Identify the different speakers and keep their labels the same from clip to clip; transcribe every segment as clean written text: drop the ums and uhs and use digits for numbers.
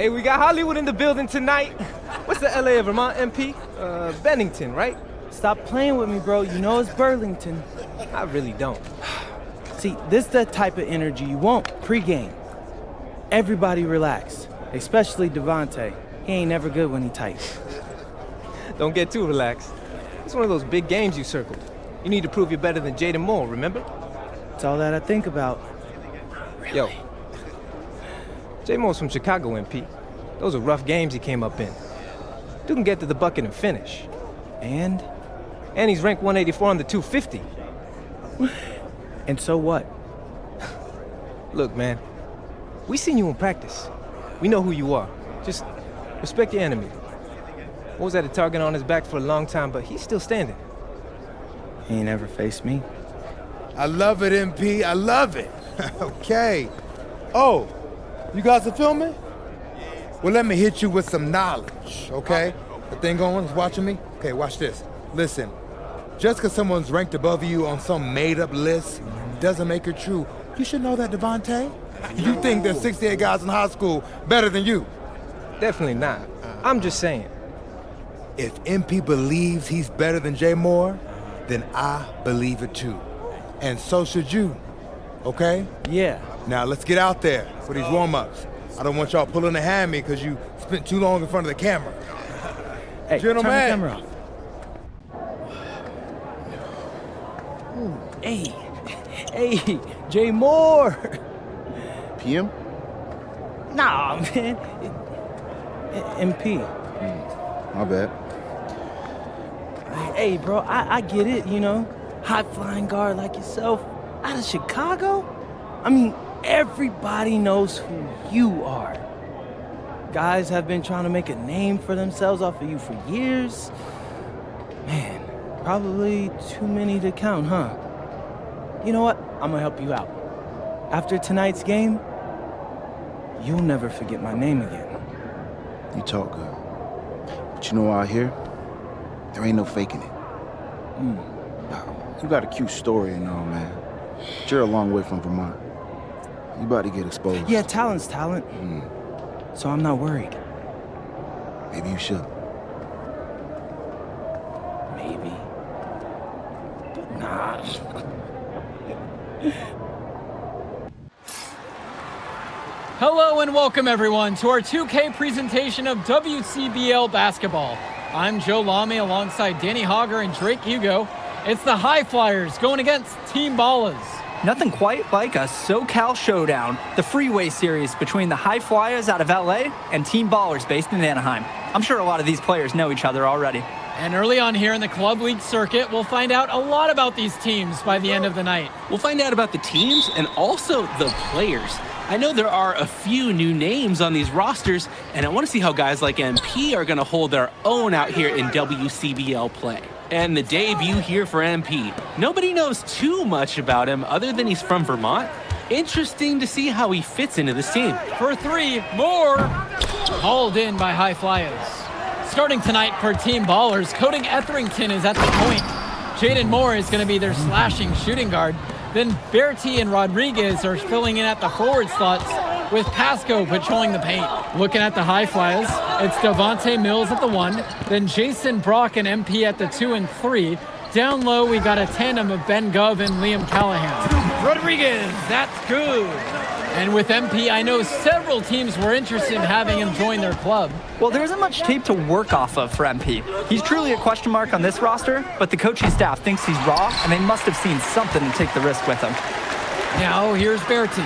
Speaker 1: Hey, we got Hollywood in the building tonight. What's the LA of Vermont, MP? Bennington, right?
Speaker 2: Stop playing with me, bro. You know it's Burlington.
Speaker 1: I really don't.
Speaker 2: See, this the type of energy you want pre-game. Everybody relax, especially Devontae. He ain't never good when he tight.
Speaker 1: Don't get too relaxed. It's one of those big games you circled. You need to prove you're better than Jaden Moore, remember?
Speaker 2: It's all that I think about. Really?
Speaker 1: Yo, Jay Moore's from Chicago, MP. Those are rough games he came up in. Dude can get to the bucket and finish.
Speaker 2: And
Speaker 1: he's ranked 184 on the 250.
Speaker 2: And so what?
Speaker 1: Look, man, we seen you in practice. We know who you are. Just respect your enemy. Was at a target on his back for a long time, but he's still standing.
Speaker 2: He ain't ever faced me.
Speaker 3: I love it, MP. I love it. Okay. Oh, you guys are filming? Well, let me hit you with some knowledge, okay? The thing going is watching me? Okay, watch this. Listen, just because someone's ranked above you on some made-up list doesn't make it true. You should know that, Devontae. You think there's 68 guys in high school better than you?
Speaker 1: Definitely not. I'm just saying.
Speaker 3: If MP believes he's better than Jay Moore, then I believe it too. And so should you, okay?
Speaker 2: Yeah.
Speaker 3: Now let's get out there for these warm-ups. I don't want y'all pulling a hammy because you spent too long in front of the camera.
Speaker 2: Hey,
Speaker 3: Gentlemen.
Speaker 2: turn the camera off. Ooh, hey, Jay Moore.
Speaker 4: PM?
Speaker 2: Nah, man. MP.
Speaker 4: My bad.
Speaker 2: Hey, bro, I get it, you know. High-flying guard like yourself out of Chicago? I mean, everybody knows who you are. Guys have been trying to make a name for themselves off of you for years. Man, probably too many to count, huh? You know what? I'm gonna help you out. After tonight's game, you'll never forget my name again.
Speaker 4: You talk good. But you know out here, there ain't no faking it. You got a cute story and all, man. But you're a long way from Vermont. You about to get exposed.
Speaker 2: Yeah, talent's talent. So I'm not worried.
Speaker 4: Maybe you should.
Speaker 2: Maybe. But nah.
Speaker 5: Hello and welcome everyone to our 2K presentation of WCBL basketball. I'm Joe Lamy alongside Danny Hogger and Drake Hugo. It's the High Flyers going against Team Ballas.
Speaker 6: Nothing quite like a SoCal showdown, the freeway series between the High Flyers out of LA and Team Ballers based in Anaheim. I'm sure a lot of these players know each other already.
Speaker 5: And early on here in the Club League circuit, we'll find out a lot about these teams by the end of the night.
Speaker 7: We'll find out about the teams and also the players. I know there are a few new names on these rosters, and I want to see how guys like MP are going to hold their own out here in WCBL play. And the debut here for MP. Nobody knows too much about him other than he's from Vermont. Interesting to see how he fits into this team.
Speaker 5: For three, Moore, hauled in by High Flyers. Starting tonight for Team Ballers, Cody Etherington is at the point. Jaden Moore is going to be their slashing shooting guard. Then Bertie and Rodriguez are filling in at the forward slots with Pasco patrolling the paint. Looking at the High Flyers, it's Devontae Mills at the 1, then Jason Brock and MP at the 2 and 3. Down low, we got a tandem of Ben Gov and Liam Callahan. Rodriguez, that's good. And with MP, I know several teams were interested in having him join their club.
Speaker 6: Well, there isn't much tape to work off of for MP. He's truly a question mark on this roster, but the coaching staff thinks he's raw, and they must have seen something to take the risk with him.
Speaker 5: Now, here's Bertie.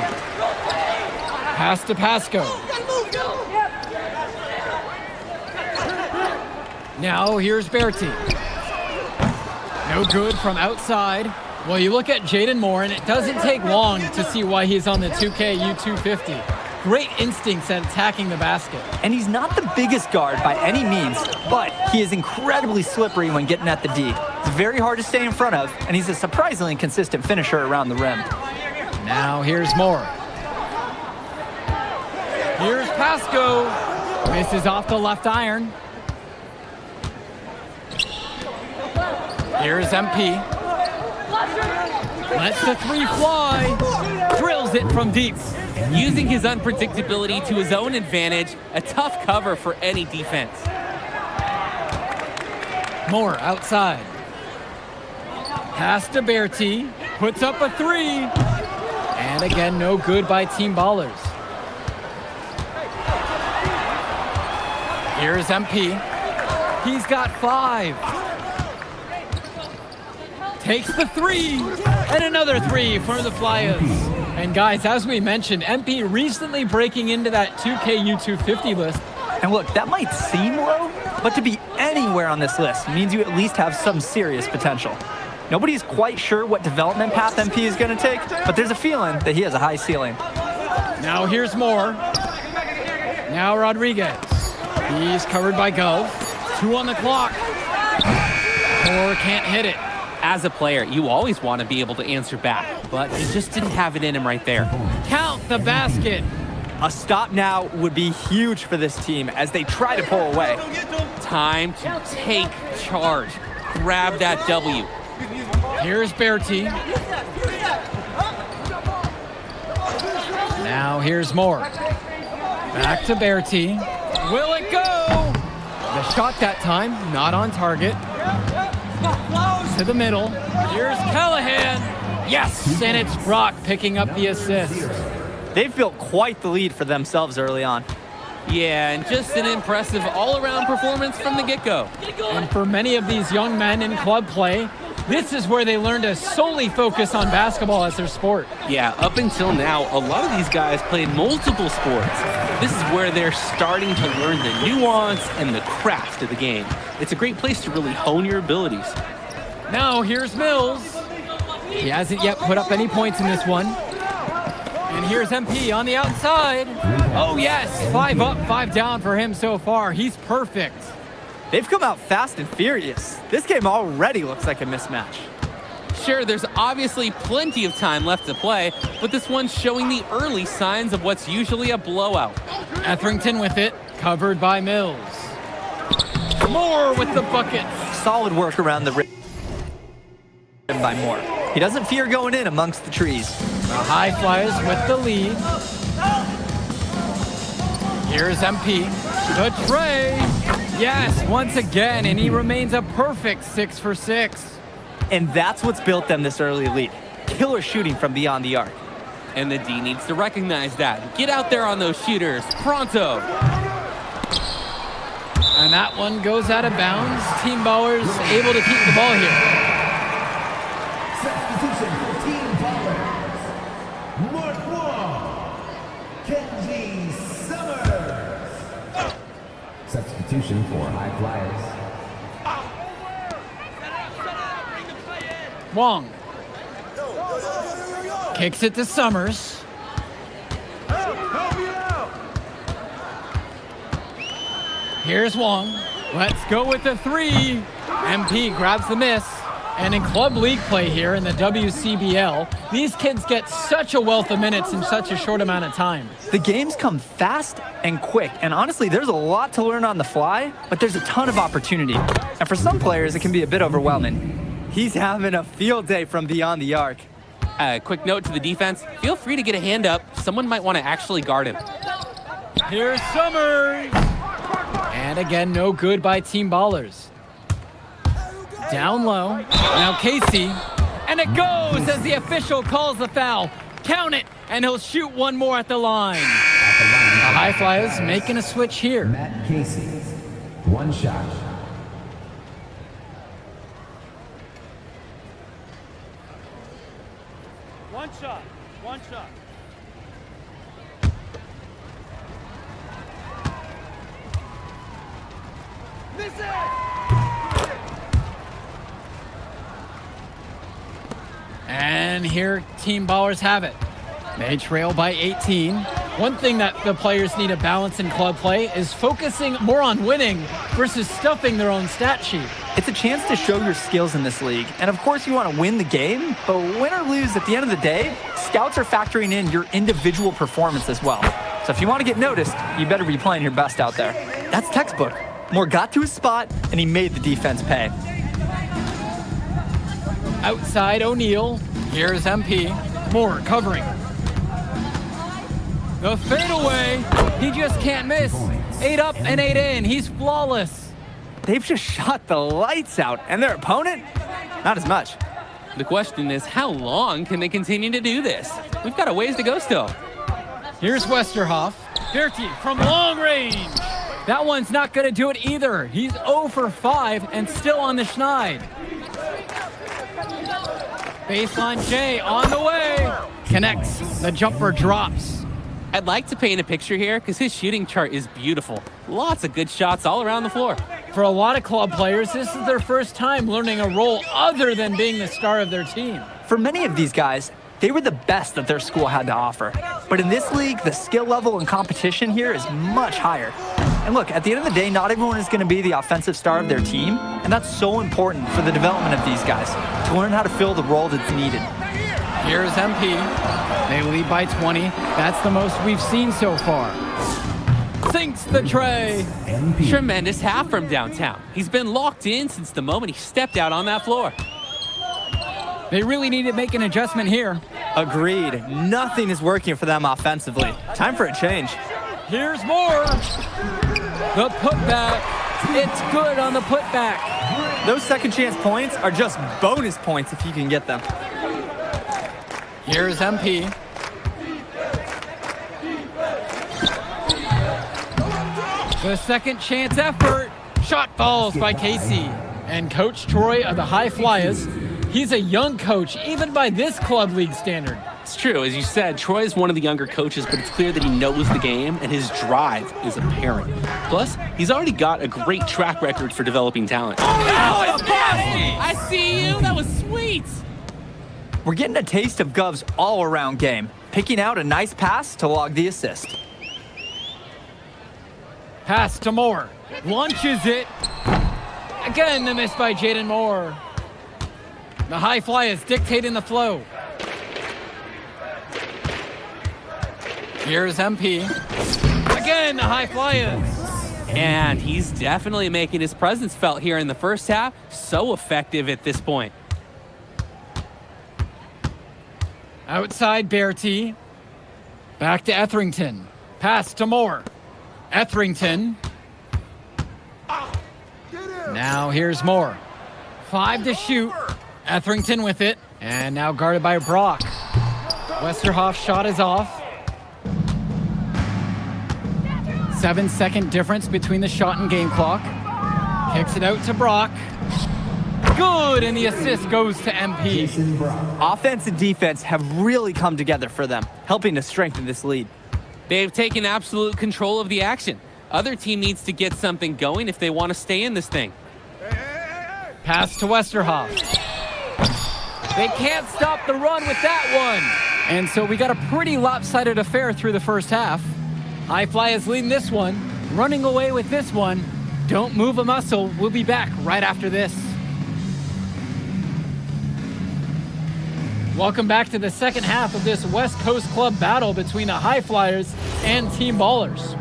Speaker 5: Pass to Pasco. Now, here's Bertie. No good from outside. Well, you look at Jaden Moore, and it doesn't take long to see why he's on the 2K U250. Great instincts at attacking the basket.
Speaker 6: And he's not the biggest guard by any means, but he is incredibly slippery when getting at the D. It's very hard to stay in front of, and he's a surprisingly consistent finisher around the rim.
Speaker 5: Now here's Moore. Here's Pasco. Misses off the left iron. Here's MP. Lets the three fly. Drills it from deep.
Speaker 7: using his unpredictability to his own advantage. A tough cover for any defense.
Speaker 5: Moore outside. Pass to Berti. Puts up a three. And again, no good by Team Ballers. Here's MP. He's got 5. Takes the 3. And another 3 for the Flyers. And guys, as we mentioned, MP recently breaking into that 2K U250 list.
Speaker 6: And look, that might seem low, but to be anywhere on this list means you at least have some serious potential. Nobody's quite sure what development path MP is going to take, but there's a feeling that he has a high ceiling.
Speaker 5: Now here's Moore. Now Rodriguez. He's covered by Gove. 2 on the clock. Moore can't hit it.
Speaker 7: As a player, you always want to be able to answer back, but he just didn't have it in him right there.
Speaker 5: Count the basket.
Speaker 6: A stop now would be huge for this team as they try to pull away.
Speaker 7: Time to take charge. Grab that W.
Speaker 5: Here's Berti. Now here's Moore. Back to Berti. Will it go? The shot that time, not on target. To the middle. Here's Callahan. Yes, and it's Brock picking up the assist.
Speaker 6: They've built quite the lead for themselves early on.
Speaker 7: Yeah, and just an impressive all-around performance from the get-go.
Speaker 5: And for many of these young men in club play, this is where they learn to solely focus on basketball as their sport.
Speaker 7: Yeah, up until now, a lot of these guys played multiple sports. This is where they're starting to learn the nuance and the craft of the game. It's a great place to really hone your abilities.
Speaker 5: Now here's Mills. He hasn't yet put up any points in this one. And here's MP on the outside. Oh yes, 5 up, 5 down for him so far. He's perfect.
Speaker 6: They've come out fast and furious. This game already looks like a mismatch.
Speaker 7: Sure, there's obviously plenty of time left to play, but this one's showing the early signs of what's usually a blowout.
Speaker 5: Etherington with it, covered by Mills. Moore with the bucket.
Speaker 6: Solid work around the rim by Moore. He doesn't fear going in amongst the trees.
Speaker 5: The High Flyers with the lead. Here's MP. The tray. Yes, once again, and he remains a perfect 6 for 6.
Speaker 6: And that's what's built them this early lead. Killer shooting from beyond the arc.
Speaker 7: And the D needs to recognize that. Get out there on those shooters, pronto.
Speaker 5: And that one goes out of bounds. Team Ballers able to keep the ball here.
Speaker 8: Substitution for Team Ballers. Mark Wong, Kenji Summers. Substitution for High Flyers.
Speaker 5: Wong. Kicks it to Summers. Here's Wong. Let's go with the 3. MP grabs the miss. And in club league play here in the WCBL, these kids get such a wealth of minutes in such a short amount of time.
Speaker 6: The games come fast and quick, and honestly, there's a lot to learn on the fly, but there's a ton of opportunity. And for some players, it can be a bit overwhelming. He's having a field day from beyond the arc.
Speaker 7: Quick note to the defense, feel free to get a hand up. Someone might want to actually guard him.
Speaker 5: Here's Summers. And again, no good by Team Ballers. Down low. Now Casey. And it goes as the official calls the foul. Count it, and he'll shoot one more at the line. The High Flyers making a switch here.
Speaker 8: Matt Casey, 1 shot.
Speaker 2: One shot. Miss it!
Speaker 5: And here Team Ballers have it. They trail by 18. One thing that the players need to balance in club play is focusing more on winning versus stuffing their own stat sheet.
Speaker 6: It's a chance to show your skills in this league. And of course you want to win the game, but win or lose, at the end of the day, scouts are factoring in your individual performance as well. So if you want to get noticed, you better be playing your best out there. That's textbook. Moore got to his spot, and he made the defense pay.
Speaker 5: Outside O'Neal. Here's MP. Moore covering. The fadeaway. He just can't miss. 8 up and 8 in. He's flawless.
Speaker 6: They've just shot the lights out, and their opponent, not as much.
Speaker 7: The question is, how long can they continue to do this? We've got a ways to go still.
Speaker 5: Here's Westerhoff. Berti from long range. That one's not going to do it either. He's 0 for 5 and still on the schneid. Baseline J on the way. Connects. The jumper drops.
Speaker 7: I'd like to paint a picture here because his shooting chart is beautiful. Lots of good shots all around the floor.
Speaker 5: For a lot of club players, this is their first time learning a role other than being the star of their team.
Speaker 6: For many of these guys, they were the best that their school had to offer. But in this league, the skill level and competition here is much higher. And look, at the end of the day, not everyone is going to be the offensive star of their team, and that's so important for the development of these guys, to learn how to fill the role that's needed.
Speaker 5: Here's MP. They lead by 20. That's the most we've seen so far. Sinks the tray.
Speaker 7: Tremendous half from downtown. He's been locked in since the moment he stepped out on that floor.
Speaker 5: They really need to make an adjustment here.
Speaker 6: Agreed. Nothing is working for them offensively. Time for a change.
Speaker 5: Here's more. The putback. It's good on the putback.
Speaker 6: Those second chance points are just bonus points if you can get them.
Speaker 5: Here's MP. The second chance effort. Shot falls by Casey. And Coach Troy of the High Flyers, he's a young coach, even by this club league standard.
Speaker 7: It's true, as you said, Troy is one of the younger coaches, but it's clear that he knows the game and his drive is apparent. Plus, he's already got a great track record for developing talent.
Speaker 5: Oh, it's nasty!
Speaker 7: I see you, that was sweet!
Speaker 6: We're getting a taste of Gov's all-around game, picking out a nice pass to log the assist.
Speaker 5: Pass to Moore. Launches it. Again, the miss by Jaden Moore. The High Flyers dictating the flow. Here's MP. Again, the High Flyers.
Speaker 7: And he's definitely making his presence felt here in the first half. So effective at this point.
Speaker 5: Outside Berti. Back to Etherington. Pass to Moore. Etherington. Now here's Moore. 5 to shoot. Etherington with it. And now guarded by Brock. Westerhoff's shot is off. 7-second difference between the shot and game clock. Kicks it out to Brock. Good, and the assist goes to MP.
Speaker 6: Offense and defense have really come together for them, helping to strengthen this lead.
Speaker 7: They've taken absolute control of the action. Other team needs to get something going if they want to stay in this thing.
Speaker 5: Pass to Westerhoff. They can't stop the run with that one. And so we got a pretty lopsided affair through the first half. High Flyers leading this one, running away with this one. Don't move a muscle. We'll be back right after this. Welcome back to the second half of this West Coast Club battle between the High Flyers and Team Ballers.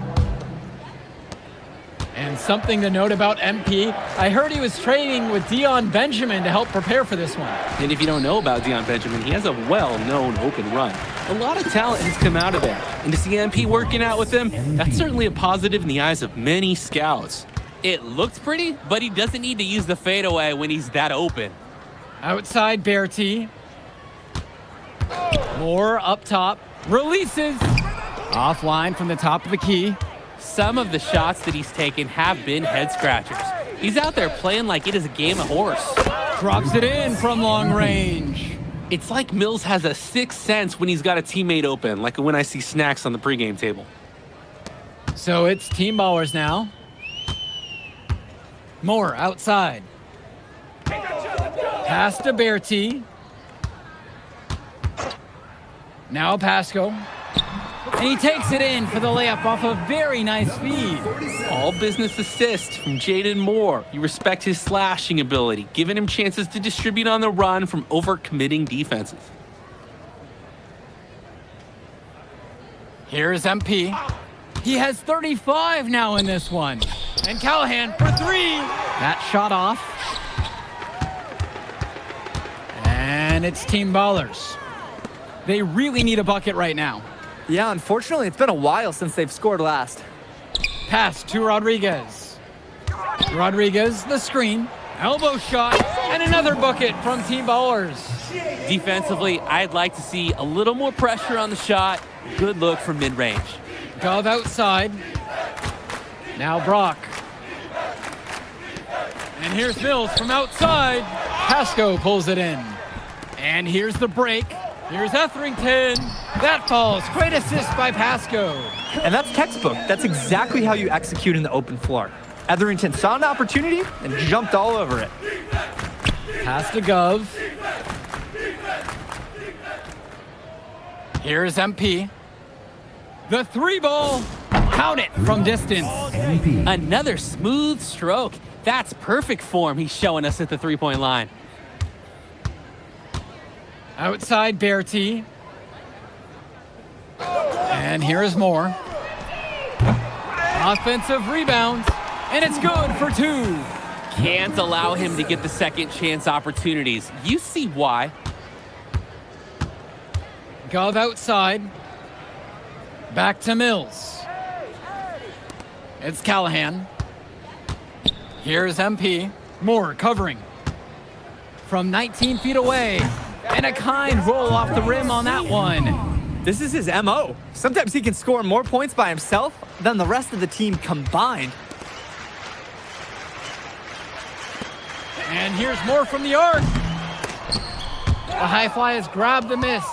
Speaker 5: And something to note about MP, I heard he was training with Dion Benjamin to help prepare for this one.
Speaker 7: And if you don't know about Dion Benjamin, he has a well-known open run. A lot of talent has come out of there. And to see MP working out with him, that's certainly a positive in the eyes of many scouts. It looked pretty, but he doesn't need to use the fadeaway when he's that open.
Speaker 5: Outside Berti. Moore up top. Releases. Offline from the top of the key.
Speaker 7: Some of the shots that he's taken have been head scratchers. He's out there playing like it is a game of horse.
Speaker 5: Drops it in from long range.
Speaker 7: It's like Mills has a sixth sense when he's got a teammate open, like when I see snacks on the pregame table.
Speaker 5: So it's Team Ballers now. Moore outside. Pass to Berti. Now Pasco. And he takes it in for the layup off a very nice feed.
Speaker 7: All business assist from Jaden Moore. You respect his slashing ability, giving him chances to distribute on the run from overcommitting defenses.
Speaker 5: Here's MP. He has 35 now in this one. And Callahan for 3. That shot off. And it's Team Ballers. They really need a bucket right now.
Speaker 6: Yeah, unfortunately, it's been a while since they've scored last.
Speaker 5: Pass to Rodriguez. Rodriguez, the screen, elbow shot, and another bucket from Team Ballers.
Speaker 7: Defensively, I'd like to see a little more pressure on the shot. Good look from mid-range.
Speaker 5: Gov outside. Now Brock. And here's Mills from outside. Pasco pulls it in. And here's the break. Here's Etherington. That falls. Great assist by Pasco.
Speaker 6: And that's textbook. That's exactly how you execute in the open floor. Etherington saw an opportunity and jumped all over it.
Speaker 5: Pass to Gov. Here's MP. The three ball. Count it from distance.
Speaker 8: MP.
Speaker 7: Another smooth stroke. That's perfect form he's showing us at the three-point line.
Speaker 5: Outside Berti. And here's Moore. Offensive rebound. And it's good for two.
Speaker 7: Can't allow him to get the second chance opportunities. You see why.
Speaker 5: Gov outside. Back to Mills. It's Callahan. Here's MP. Moore covering. From 19 feet away. And a kind roll off the rim on that one.
Speaker 6: This is his MO. Sometimes he can score more points by himself than the rest of the team combined.
Speaker 5: And here's more from the arc. The high fly has grabbed the miss.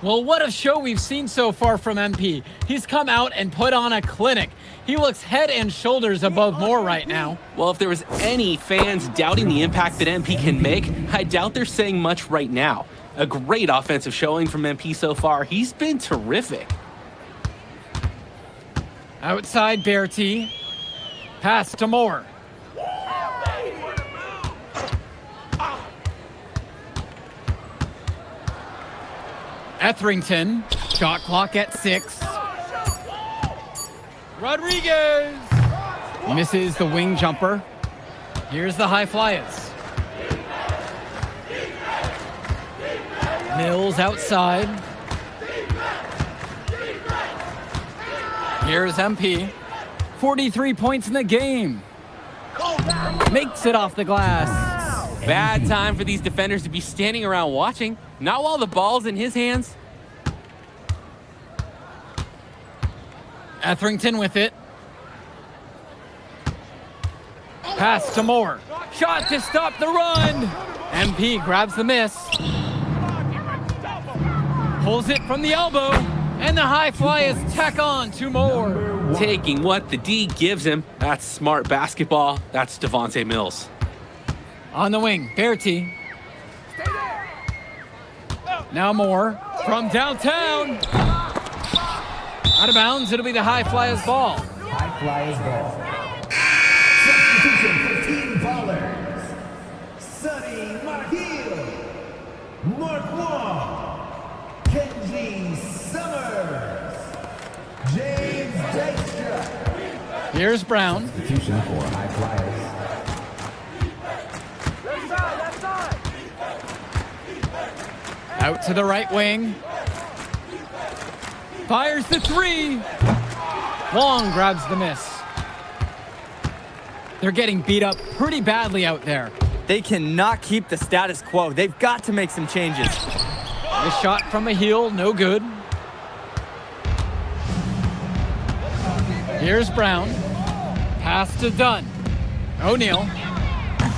Speaker 5: Well, what a show we've seen so far from MP. He's come out and put on a clinic. He looks head and shoulders above Moore right now.
Speaker 7: Well, if there was any fans doubting the impact that MP can make, I doubt they're saying much right now. A great offensive showing from MP so far. He's been terrific.
Speaker 5: Outside Berti. Pass to Moore. Etherington. Shot clock at 6. Rodriguez. Misses the wing jumper. Here's the high flyers. Mills outside. Here's MP. 43 points in the game. Makes it off the glass.
Speaker 7: Bad time for these defenders to be standing around watching. Not while the ball's in his hands.
Speaker 5: Etherington with it. Pass to Moore. Shot to stop the run. MP grabs the miss. Pulls it from the elbow. And the high fly is tack on to Moore.
Speaker 7: Taking what the D gives him. That's smart basketball. That's Devontae Mills.
Speaker 5: On the wing, Berti. Now Moore from downtown. Out of bounds, it'll be the high flyers ball.
Speaker 8: High Flyers ball. Substitution for Team Ballers. Sonny Margil. Mark Wong. Kenji Summers. James Dykstra.
Speaker 5: Here's Brown.
Speaker 8: Substitution for High Flyers.
Speaker 5: Out to the right wing. Fires the three. Wong grabs the miss. They're getting beat up pretty badly out there.
Speaker 6: They cannot keep the status quo. They've got to make some changes.
Speaker 5: The shot from a heel, no good. Here's Brown. Pass to Dunn. O'Neal.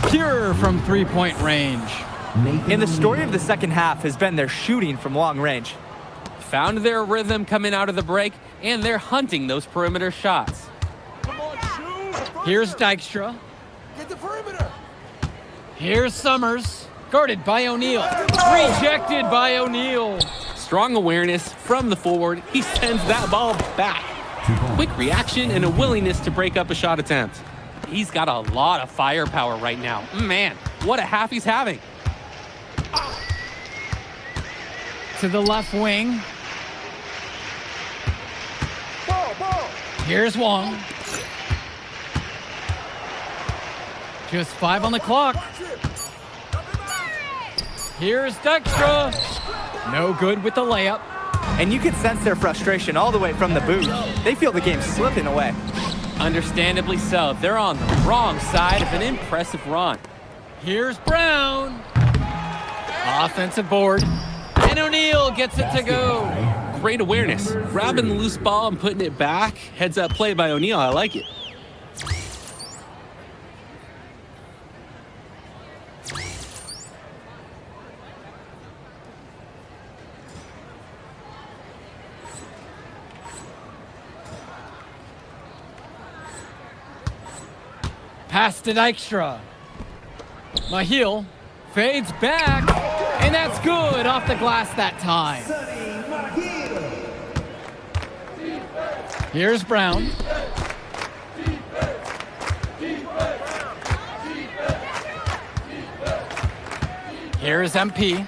Speaker 5: Pure from three-point range.
Speaker 6: And the story of the second half has been their shooting from long range.
Speaker 7: Found their rhythm coming out of the break, and they're hunting those perimeter shots.
Speaker 5: Here's Dykstra. Get the perimeter. Here's Summers. Guarded by O'Neal. Rejected by O'Neal.
Speaker 7: Strong awareness from the forward. He sends that ball back. Quick reaction and a willingness to break up a shot attempt. He's got a lot of firepower right now. Man, what a half he's having.
Speaker 5: To the left wing. Here's Wong. Just 5 on the clock. Here's Dykstra. No good with the layup.
Speaker 2: And you can sense their frustration all the way from the booth. They feel the game slipping away.
Speaker 7: Understandably so. They're on the wrong side of an impressive run.
Speaker 5: Here's Brown. Offensive board. And O'Neal gets it to go.
Speaker 7: Great awareness. Grabbing the loose ball and putting it back. Heads up play by O'Neal. I like it.
Speaker 5: Pass to Dykstra. Mahil fades back, and that's good off the glass that time. Here's Brown. Here's MP.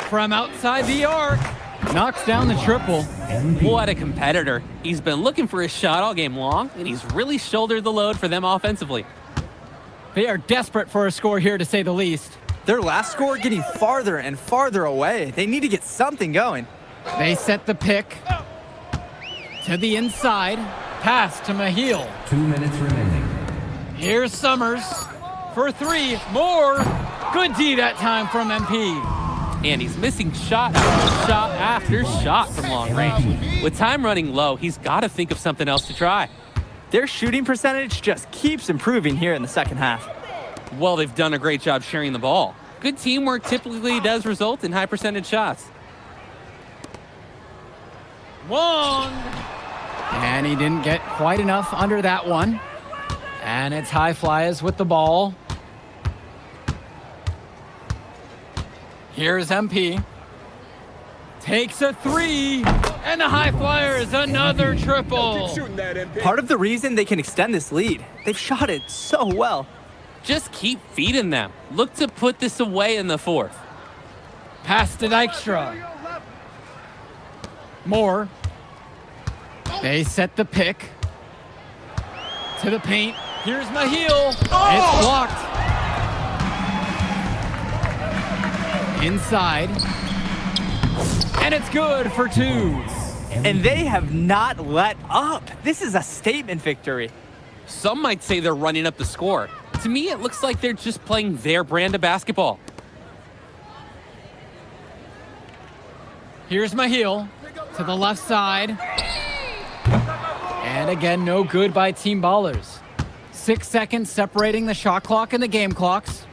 Speaker 5: From outside the arc, knocks down the triple.
Speaker 7: What a competitor. He's been looking for his shot all game long, and he's really shouldered the load for them offensively.
Speaker 5: They are desperate for a score here, to say the least.
Speaker 2: Their last score getting farther and farther away. They need to get something going.
Speaker 5: They set the pick to the inside. Pass to Mahil.
Speaker 8: 2 minutes remaining.
Speaker 5: Here's Summers for three. More. Good D that time from MP.
Speaker 7: And he's missing shot after shot after shot from long range. With time running low, he's got to think of something else to try.
Speaker 2: Their shooting percentage just keeps improving here in the second half.
Speaker 7: Well, they've done a great job sharing the ball. Good teamwork typically does result in high percentage shots.
Speaker 5: Wong. And he didn't get quite enough under that one. And it's High Flyers with the ball. Here's MP. Takes a three. And the High Flyers another triple.
Speaker 2: Part of the reason they can extend this lead, they've shot it so well.
Speaker 7: Just keep feeding them. Look to put this away in the fourth.
Speaker 5: Pass to Dykstra. Moore. They set the pick to the paint. Here's Mahil. It's blocked. Inside. And it's good for two.
Speaker 2: And they have not let up. This is a statement victory.
Speaker 7: Some might say they're running up the score. To me, it looks like they're just playing their brand of basketball.
Speaker 5: Here's Mahil to the left side. And again, no good by Team Ballers. 6 seconds separating the shot clock and the game clocks.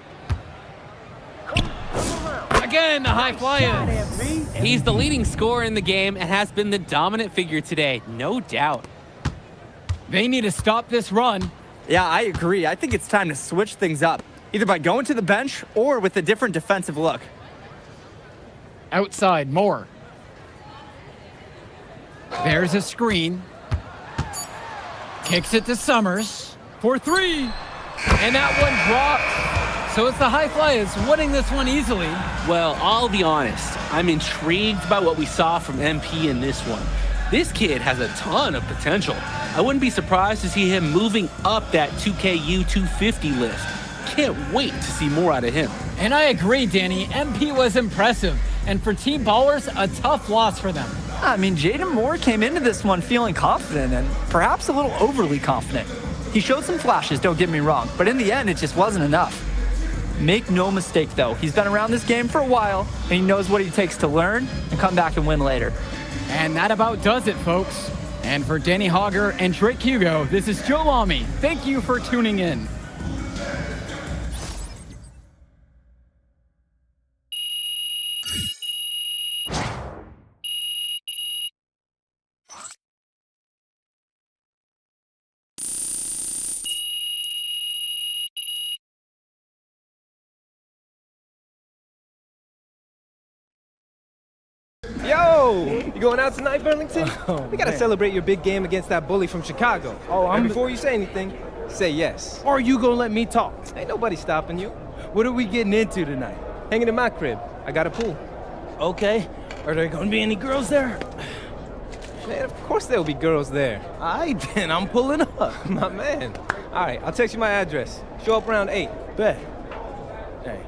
Speaker 5: Again, the High Flyers.
Speaker 7: He's the leading scorer in the game and has been the dominant figure today, no doubt.
Speaker 5: They need to stop this run.
Speaker 2: Yeah, I agree. I think it's time to switch things up, either by going to the bench or with a different defensive look.
Speaker 5: Outside, Moore. There's a screen. Kicks it to Summers for three. And that one drops. So it's the High Flyers winning this one easily.
Speaker 7: Well, I'll be honest. I'm intrigued by what we saw from MP in this one. This kid has a ton of potential. I wouldn't be surprised to see him moving up that 2KU 250 list. Can't wait to see more out of him.
Speaker 5: And I agree, Danny. MP was impressive. And for Team Ballers, a tough loss for them.
Speaker 6: I mean, Jaden Moore came into this one feeling confident and perhaps a little overly confident. He showed some flashes, don't get me wrong, but in the end, it just wasn't enough. Make no mistake, though, he's been around this game for a while, and he knows what it takes to learn and come back and win later.
Speaker 5: And that about does it, folks. And for Danny Hogger and Drake Hugo, this is Joe Lamy. Thank you for tuning in.
Speaker 1: Yo, you going out tonight, Burlington? We gotta celebrate your big game against that bully from Chicago. And before you say anything, say yes.
Speaker 2: Or you gonna let me talk?
Speaker 1: Ain't nobody stopping you.
Speaker 2: What are we getting into tonight?
Speaker 1: Hanging in my crib. I got a pool.
Speaker 2: Okay. Are there gonna be any girls there?
Speaker 1: Man, of course there'll be girls there.
Speaker 2: All right, then. I'm pulling up.
Speaker 1: My man. All right, I'll text you my address. Show up around 8.
Speaker 2: Bet. Hey.